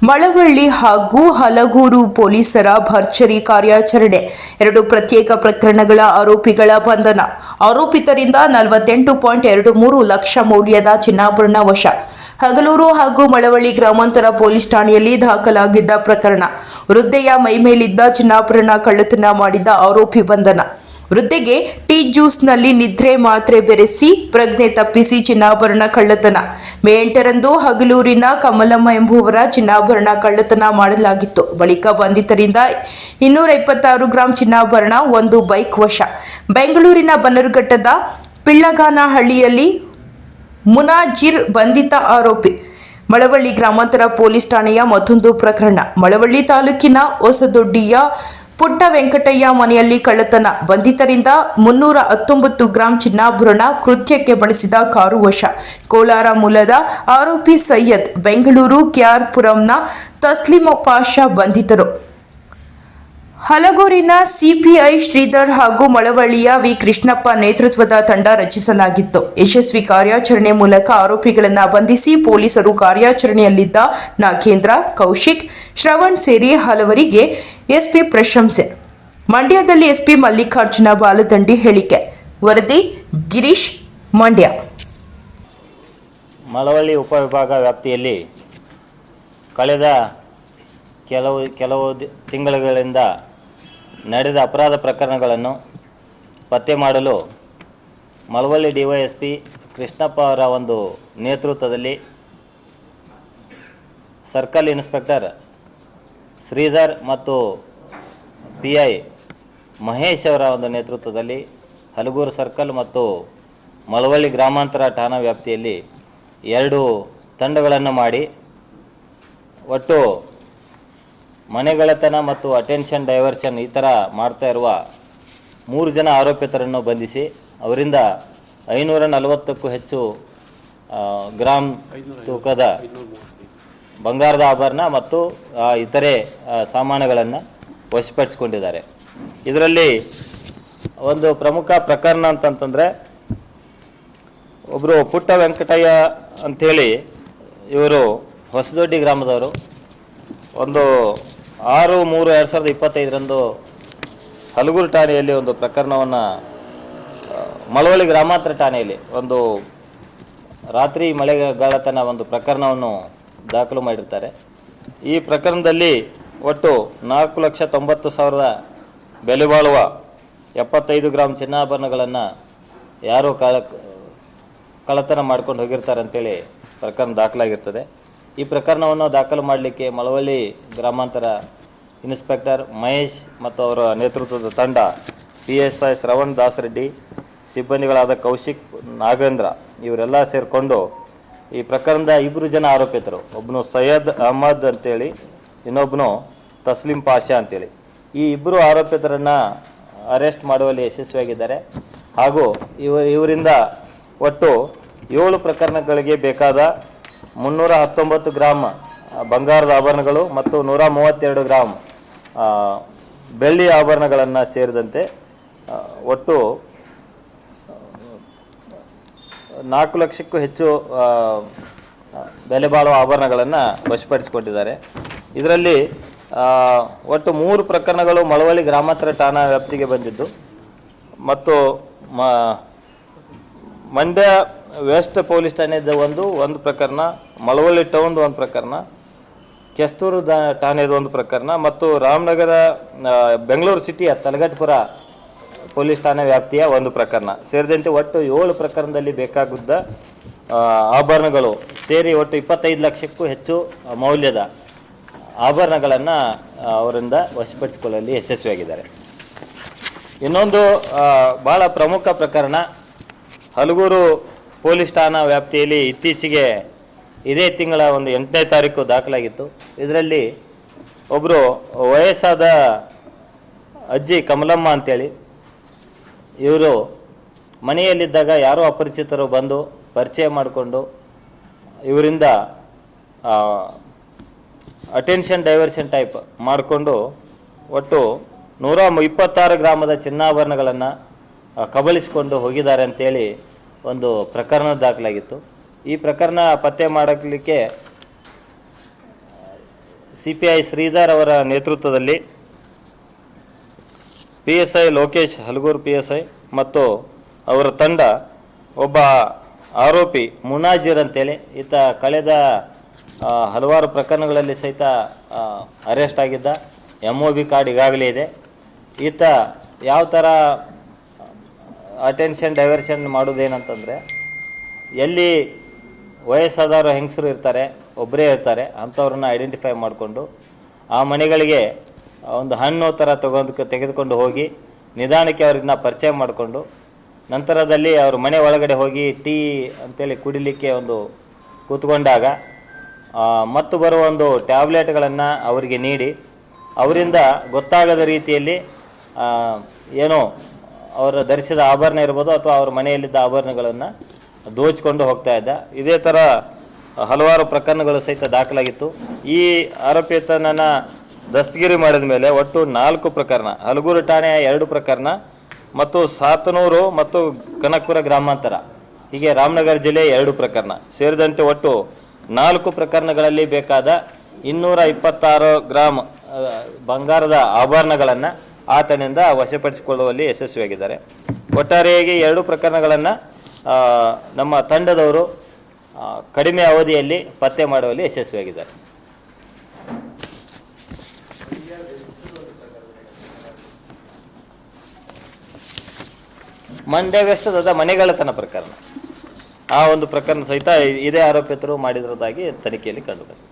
ಮಳವಳ್ಳಿ ಹಾಗೂ ಹಲಗೂರು ಪೊಲೀಸರ ಭರ್ಜರಿ ಕಾರ್ಯಾಚರಣೆ. 2 ಪ್ರತ್ಯೇಕ ಪ್ರಕರಣಗಳ ಆರೋಪಿಗಳ ಬಂಧನ. ಆರೋಪಿತರಿಂದ 48.23 ಲಕ್ಷ ಮೌಲ್ಯದ ಚಿನ್ನಾಭರಣ ವಶ. ಹಗಲೂರು ಹಾಗೂ ಮಳವಳ್ಳಿ ಗ್ರಾಮಾಂತರ ಪೊಲೀಸ್ ಠಾಣೆಯಲ್ಲಿ ದಾಖಲಾಗಿದ್ದ ಪ್ರಕರಣ. ವೃದ್ಧೆಯ ಮೈಮೇಲಿದ್ದ ಚಿನ್ನಾಭರಣ ಕಳ್ಳತನ ಮಾಡಿದ ಆರೋಪಿ ಬಂಧನ. ವೃದ್ಧೆಗೆ ಟೀ ಜ್ಯೂಸ್ನಲ್ಲಿ ನಿದ್ರೆ ಮಾತ್ರೆ ಬೆರೆಸಿ ಪ್ರಜ್ಞೆ ತಪ್ಪಿಸಿ ಚಿನ್ನಾಭರಣ ಕಳ್ಳತನ. ಮೇ 8ರಂದು ಹಗಲೂರಿನ ಕಮಲಮ್ಮ ಎಂಬುವರ ಚಿನ್ನಾಭರಣ ಕಳ್ಳತನ ಮಾಡಲಾಗಿತ್ತು. ಬಳಿಕ ಬಂಧಿತರಿಂದ 226 ಗ್ರಾಂ ಚಿನ್ನಾಭರಣ, 1 ಬೈಕ್ ವಶ. ಬೆಂಗಳೂರಿನ ಬನ್ನರುಘಟ್ಟದ ಪಿಳ್ಳಗಾನಹಳ್ಳಿಯಲ್ಲಿ ಮುನಾಜಿರ್ ಬಂಧಿತ ಆರೋಪಿ. ಮಳವಳ್ಳಿ ಗ್ರಾಮಾಂತರ ಪೊಲೀಸ್ ಠಾಣೆಯ ಮತ್ತೊಂದು ಪ್ರಕರಣ. ಮಳವಳ್ಳಿ ತಾಲೂಕಿನ ಹೊಸದೊಡ್ಡಿಯ ಪುಟ್ಟ ವೆಂಕಟಯ್ಯ ಮನೆಯಲ್ಲಿ ಕಳ್ಳತನ. ಬಂಧಿತರಿಂದ 319 ಗ್ರಾಂ ಚಿನ್ನಾಭರಣ, ಕೃತ್ಯಕ್ಕೆ ಬಳಸಿದ ಕಾರು ವಶ. ಕೋಲಾರ ಮೂಲದ ಆರೋಪಿ ಸೈಯದ್, ಬೆಂಗಳೂರು ಕೆಆರ್ಪುರಂನ ತಸ್ಲಿಂ ಪಾಷಾ ಬಂಧಿತರು. ಹಲಗೂರಿನ ಸಿಪಿಐ ಶ್ರೀಧರ್ ಹಾಗೂ ಮಳವಳ್ಳಿಯ ವಿ ಕೃಷ್ಣಪ್ಪ ನೇತೃತ್ವದ ತಂಡ ರಚಿಸಲಾಗಿತ್ತು. ಯಶಸ್ವಿ ಕಾರ್ಯಾಚರಣೆ ಮೂಲಕ ಆರೋಪಿಗಳನ್ನು ಬಂಧಿಸಿ ಪೊಲೀಸರು ಕಾರ್ಯಾಚರಣೆಯಲ್ಲಿದ್ದ ನಾಗೇಂದ್ರ, ಕೌಶಿಕ್, ಶ್ರವಣ್ ಸೇರಿ ಹಲವರಿಗೆ ಎಸ್ಪಿ ಪ್ರಶಂಸೆ. ಮಂಡ್ಯದಲ್ಲಿ ಎಸ್ಪಿ ಮಲ್ಲಿಕಾರ್ಜುನ ಬಾಲದಂಡಿ ಹೇಳಿಕೆ. ವರದಿ ಗಿರೀಶ್, ಮಂಡ್ಯ. ಮಳವಳ್ಳಿ ಉಪವಿಭಾಗ ವ್ಯಾಪ್ತಿಯಲ್ಲಿ ಕಳೆದ ಕೆಲವು ತಿಂಗಳುಗಳಿಂದ ನಡೆದ ಅಪರಾಧ ಪ್ರಕರಣಗಳನ್ನು ಪತ್ತೆ ಮಾಡಲು ಮಳವಳ್ಳಿ ಡಿವೈಎಸ್ಪಿ ಕೃಷ್ಣಪ್ಪ ಅವರ ಒಂದು ನೇತೃತ್ವದಲ್ಲಿ ಸರ್ಕಲ್ ಇನ್ಸ್ಪೆಕ್ಟರ್ ಶ್ರೀಧರ್ ಮತ್ತು PI ಮಹೇಶ್ ಅವರ ಒಂದು ನೇತೃತ್ವದಲ್ಲಿ ಹಲಗೂರು ಸರ್ಕಲ್ ಮತ್ತು ಮಳವಳ್ಳಿ ಗ್ರಾಮಾಂತರ ಠಾಣಾ ವ್ಯಾಪ್ತಿಯಲ್ಲಿ 2 ತಂಡಗಳನ್ನು ಮಾಡಿ ಒಟ್ಟು ಮನೆಗಳತನ ಮತ್ತು ಅಟೆನ್ಷನ್ ಡೈವರ್ಷನ್ ಈ ಥರ ಮಾಡ್ತಾ ಇರುವ 3 ಜನ ಆರೋಪಿತರನ್ನು ಬಂಧಿಸಿ ಅವರಿಂದ 540ಕ್ಕೂ ಹೆಚ್ಚು ಗ್ರಾಮ್ ತೂಕದ ಬಂಗಾರದ ಆಭರಣ ಮತ್ತು ಇತರೆ ಸಾಮಾನುಗಳನ್ನು ವಶಪಡಿಸಿಕೊಂಡಿದ್ದಾರೆ. ಇದರಲ್ಲಿ ಒಂದು ಪ್ರಮುಖ ಪ್ರಕರಣ ಅಂತಂತಂದರೆ, ಒಬ್ಬರು ಪುಟ್ಟ ವೆಂಕಟಯ್ಯ ಅಂಥೇಳಿ ಇವರು ಹೊಸದೊಡ್ಡಿ ಗ್ರಾಮದವರು. ಒಂದು 6/3/2025ರಂದು ಹಲಗೂರು ಠಾಣೆಯಲ್ಲಿ ಒಂದು ಪ್ರಕರಣವನ್ನು, ಮಳವಳ್ಳಿ ಗ್ರಾಮಾಂತರ ಠಾಣೆಯಲ್ಲಿ ಒಂದು ರಾತ್ರಿ ಮಳೆಗಾಲತನ ಒಂದು ಪ್ರಕರಣವನ್ನು ದಾಖಲು ಮಾಡಿರ್ತಾರೆ. ಈ ಪ್ರಕರಣದಲ್ಲಿ ಒಟ್ಟು 4,90,000 ಬೆಲೆ ಬಾಳುವ 75 ಗ್ರಾಂ ಚಿನ್ನಾಭರಣಗಳನ್ನು ಯಾರು ಕಳ್ಳತನ ಮಾಡ್ಕೊಂಡು ಹೋಗಿರ್ತಾರೆ ಅಂತೇಳಿ ಪ್ರಕರಣ ದಾಖಲಾಗಿರ್ತದೆ. ಈ ಪ್ರಕರಣವನ್ನು ದಾಖಲು ಮಾಡಲಿಕ್ಕೆ ಮಳವಳ್ಳಿ ಗ್ರಾಮಾಂತರ ಇನ್ಸ್ಪೆಕ್ಟರ್ ಮಹೇಶ್ ಮತ್ತು ಅವರ ನೇತೃತ್ವದ ತಂಡ, PSI ಶ್ರವಣ್ ದಾಸ್ ರೆಡ್ಡಿ, ಸಿಬ್ಬಂದಿಗಳಾದ ಕೌಶಿಕ್, ನಾಗೇಂದ್ರ ಇವರೆಲ್ಲ ಸೇರಿಕೊಂಡು ಈ ಪ್ರಕರಣದ 2 ಜನ ಆರೋಪಿತರು, ಒಬ್ಬನು ಸೈಯದ್ ಅಹಮದ್ ಅಂತೇಳಿ, ಇನ್ನೊಬ್ಬನು ತಸ್ಲಿಂ ಪಾಷಾ ಅಂತೇಳಿ, ಈ 2 ಆರೋಪಿತರನ್ನು ಅರೆಸ್ಟ್ ಮಾಡುವಲ್ಲಿ ಯಶಸ್ವಿಯಾಗಿದ್ದಾರೆ. ಹಾಗೂ ಇವರಿಂದ ಒಟ್ಟು 7 ಪ್ರಕರಣಗಳಿಗೆ ಬೇಕಾದ 319 ಗ್ರಾಮ್ ಬಂಗಾರದ ಆಭರಣಗಳು ಮತ್ತು 132 ಗ್ರಾಮ್ ಬೆಳ್ಳಿ ಆಭರಣಗಳನ್ನು ಸೇರಿದಂತೆ ಒಟ್ಟು 4 ಲಕ್ಷಕ್ಕೂ ಹೆಚ್ಚು ಬೆಲೆ ಬಾಳುವ ಆಭರಣಗಳನ್ನು ವಶಪಡಿಸಿಕೊಂಡಿದ್ದಾರೆ. ಇದರಲ್ಲಿ ಒಟ್ಟು 3 ಪ್ರಕರಣಗಳು ಮಳವಳ್ಳಿ ಗ್ರಾಮಾಂತರ ಠಾಣಾ ವ್ಯಾಪ್ತಿಗೆ ಬಂದಿದ್ದು ಮತ್ತು ಮಂಡ್ಯ ವೆಸ್ಟ್ ಪೊಲೀಸ್ ಠಾಣೆದ ಒಂದು ಪ್ರಕರಣ, ಮಳವಳ್ಳಿ ಟೌನ್ ಒಂದು ಪ್ರಕರಣ, ಕೆಸ್ತೂರು ಠಾಣೆದ ಒಂದು ಪ್ರಕರಣ ಮತ್ತು ರಾಮನಗರ ಬೆಂಗಳೂರು ಸಿಟಿಯ ತಲಗಟ್ಟಪುರ ಪೊಲೀಸ್ ಠಾಣೆ ವ್ಯಾಪ್ತಿಯ ಒಂದು ಪ್ರಕರಣ ಸೇರಿದಂತೆ ಒಟ್ಟು 7 ಪ್ರಕರಣದಲ್ಲಿ ಬೇಕಾಗಿದ್ದ ಆಭರಣಗಳು ಸೇರಿ ಒಟ್ಟು 25 ಲಕ್ಷಕ್ಕೂ ಹೆಚ್ಚು ಮೌಲ್ಯದ ಆಭರಣಗಳನ್ನು ಅವರಿಂದ ವಶಪಡಿಸಿಕೊಳ್ಳಲು ಯಶಸ್ವಿಯಾಗಿದ್ದಾರೆ. ಇನ್ನೊಂದು ಭಾಳ ಪ್ರಮುಖ ಪ್ರಕರಣ ಹಲಗೂರು ಪೊಲೀಸ್ ಠಾಣಾ ವ್ಯಾಪ್ತಿಯಲ್ಲಿ ಇತ್ತೀಚೆಗೆ ಇದೇ ತಿಂಗಳ 8ನೇ ತಾರೀಕು ದಾಖಲಾಗಿತ್ತು. ಇದರಲ್ಲಿ ಒಬ್ಬರು ವಯಸ್ಸಾದ ಅಜ್ಜಿ ಕಮಲಮ್ಮ ಅಂತೇಳಿ, ಇವರು ಮನೆಯಲ್ಲಿದ್ದಾಗ ಯಾರೋ ಅಪರಿಚಿತರು ಬಂದು ಪರಿಚಯ ಮಾಡಿಕೊಂಡು ಇವರಿಂದ ಅಟೆನ್ಷನ್ ಡೈವರ್ಷನ್ ಟೈಪ್ ಮಾಡಿಕೊಂಡು ಒಟ್ಟು 126 ಗ್ರಾಮದ ಚಿನ್ನಾಭರಣಗಳನ್ನು ಕಬಳಿಸಿಕೊಂಡು ಹೋಗಿದ್ದಾರೆ ಅಂತೇಳಿ ಒಂದು ಪ್ರಕರಣ ದಾಖಲಾಗಿತ್ತು. ಈ ಪ್ರಕರಣ ಪತ್ತೆ ಮಾಡಲಿಕ್ಕೆ CPI ಶ್ರೀಧರ್ ಅವರ ನೇತೃತ್ವದಲ್ಲಿ PSI ಲೋಕೇಶ್ ಹಲಗೂರು PSI ಮತ್ತು ಅವರ ತಂಡ ಒಬ್ಬ ಆರೋಪಿ ಮುನಾಜಿರ್ ಅಂತೇಳಿ ಈತ ಕಳೆದ ಹಲವಾರು ಪ್ರಕರಣಗಳಲ್ಲಿ ಸಹಿತ ಅರೆಸ್ಟ್ ಆಗಿದ್ದ. MOB ಕಾರ್ಡ್ ಈಗಾಗಲೇ ಇದೆ. ಈತ ಯಾವ ಥರ ಅಟೆನ್ಷನ್ ಡೈವರ್ಷನ್ ಮಾಡೋದೇನಂತಂದರೆ, ಎಲ್ಲಿ ವಯಸ್ಸಾದವರು ಹೆಂಗಸರು ಇರ್ತಾರೆ, ಒಬ್ಬರೇ ಇರ್ತಾರೆ, ಅಂಥವ್ರನ್ನ ಐಡೆಂಟಿಫೈ ಮಾಡಿಕೊಂಡು ಆ ಮನೆಗಳಿಗೆ ಒಂದು ಹಣ್ಣು ಥರ ತೆಗೆದುಕೊಂಡು ಹೋಗಿ ನಿಧಾನಕ್ಕೆ ಅವ್ರನ್ನ ಪರಿಚಯ ಮಾಡಿಕೊಂಡು ನಂತರದಲ್ಲಿ ಅವ್ರ ಮನೆ ಒಳಗಡೆ ಹೋಗಿ ಟೀ ಅಂತೇಳಿ ಕುಡಿಲಿಕ್ಕೆ ಒಂದು ಕೂತ್ಕೊಂಡಾಗ ಮತ್ತು ಬರುವ ಒಂದು ಟ್ಯಾಬ್ಲೆಟ್ಗಳನ್ನು ಅವರಿಗೆ ನೀಡಿ ಅವರಿಂದ ಗೊತ್ತಾಗದ ರೀತಿಯಲ್ಲಿ ಏನೋ ಅವರ ಧರಿಸಿದ ಆಭರಣ ಇರ್ಬೋದು ಅಥವಾ ಅವ್ರ ಮನೆಯಲ್ಲಿದ್ದ ಆಭರಣಗಳನ್ನು ದೋಚಿಕೊಂಡು ಹೋಗ್ತಾ ಇದ್ದ. ಇದೇ ಥರ ಹಲವಾರು ಪ್ರಕರಣಗಳು ಸಹಿತ ದಾಖಲಾಗಿತ್ತು. ಈ ಆರೋಪಿತನನ್ನು ದಸ್ತಗಿರಿ ಮಾಡಿದ ಮೇಲೆ ಒಟ್ಟು 4 ಪ್ರಕರಣ, ಹಲಗೂರು ಠಾಣೆಯ 2 ಪ್ರಕರಣ ಮತ್ತು ಸಾತನೂರು ಮತ್ತು ಕನಕಪುರ ಗ್ರಾಮಾಂತರ, ಹೀಗೆ ರಾಮನಗರ ಜಿಲ್ಲೆ 2 ಪ್ರಕರಣ ಸೇರಿದಂತೆ ಒಟ್ಟು 4 ಪ್ರಕರಣಗಳಲ್ಲಿ ಬೇಕಾದ 226 ಗ್ರಾಮ್ ಬಂಗಾರದ ಆಭರಣಗಳನ್ನು ಆತನಿಂದ ವಶಪಡಿಸಿಕೊಳ್ಳುವಲ್ಲಿ ಯಶಸ್ವಿಯಾಗಿದ್ದಾರೆ. ಒಟ್ಟಾರೆಯಾಗಿ 2 ಪ್ರಕರಣಗಳನ್ನು ನಮ್ಮ ತಂಡದವರು ಕಡಿಮೆ ಅವಧಿಯಲ್ಲಿ ಪತ್ತೆ ಮಾಡುವಲ್ಲಿ ಯಶಸ್ವಿಯಾಗಿದ್ದಾರೆ. ಮಂಡ್ಯ ವೆಸ್ಟದ ಮನೆಗಳ್ಳತನ ಪ್ರಕರಣ, ಆ ಒಂದು ಪ್ರಕರಣ ಸಹಿತ ಇದೇ ಆರೋಪಿತರು ಮಾಡಿರೋದಾಗಿ ತನಿಖೆಯಲ್ಲಿ ಕಂಡುಬಂದಿದೆ.